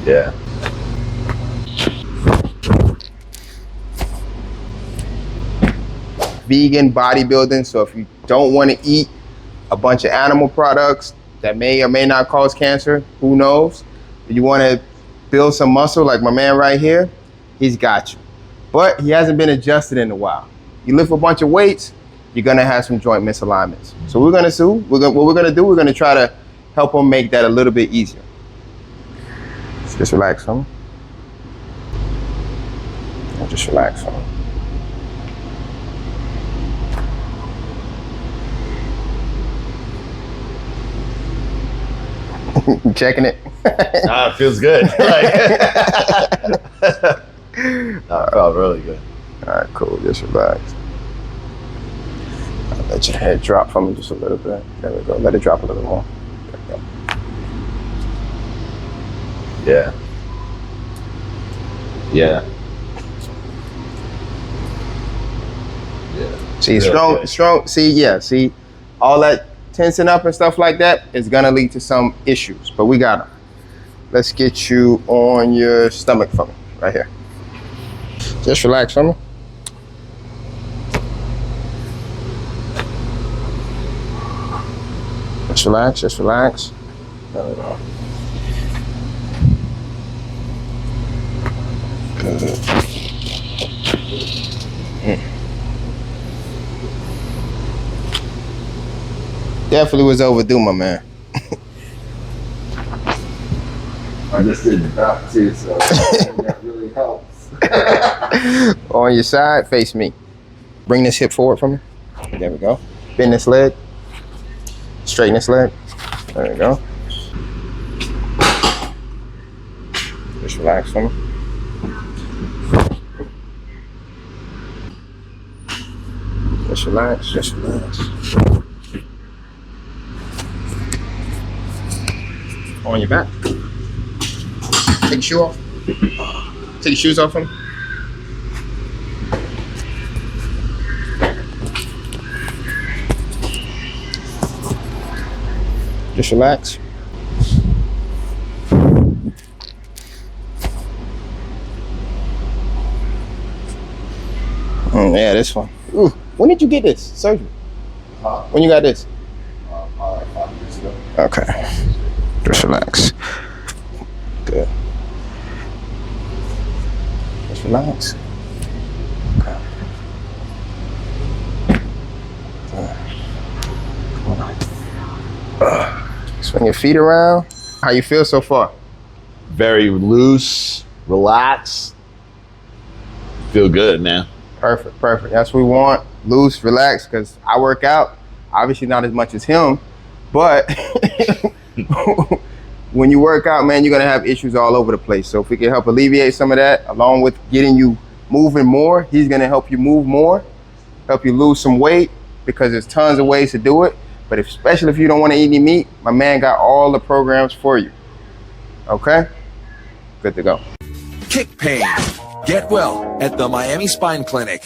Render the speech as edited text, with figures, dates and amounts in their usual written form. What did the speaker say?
Yeah. Vegan bodybuilding, so if you don't want to eat a bunch of animal products that may or may not cause cancer, who knows? If you want to build some muscle like my man right here, he's got you. But he hasn't been adjusted in a while. You lift a bunch of weights, you're gonna have some joint misalignments. So what we're gonna do, we're gonna try to help him make that a little bit easier. So just relax him. Just relax him. Checking it. Nah, it feels good. Nah, it felt really good. All right, cool. Just relax. I'll let your head drop from me just a little bit. There we go. Let it drop a little more. There we go. Yeah. Yeah. Yeah. See, strong. See, all that tensing up and stuff like that is gonna lead to some issues, but we got them. Let's get you on your stomach for me, right here. Just relax for me. Just relax, just relax. There we go. Good. Definitely was overdue, my man. I just did the back too, so that really helps. On your side, face me. Bring this hip forward for me. There we go. Bend this leg. Straighten this leg. There we go. Just relax for me. Just relax, just relax. On your back. Take your shoe off. Take your shoes off for me. Just relax. Yeah, this one. Ooh, when did you get this surgery? When you got this? 5 years ago. Okay. Just relax. Good. Just relax. Okay. Come on. Swing your feet around. How you feel so far? Very loose, relaxed. Feel good, man. Perfect, perfect. That's what we want. Loose, relaxed, because I work out. Obviously not as much as him, but when you work out, man, you're gonna have issues all over the place. So if we can help alleviate some of that, along with getting you moving more, he's gonna help you move more, help you lose some weight, because there's tons of ways to do it. But especially if you don't want to eat any meat, my man got all the programs for you. Okay? Good to go. Kick pain. Get well at the Miami Spine Clinic.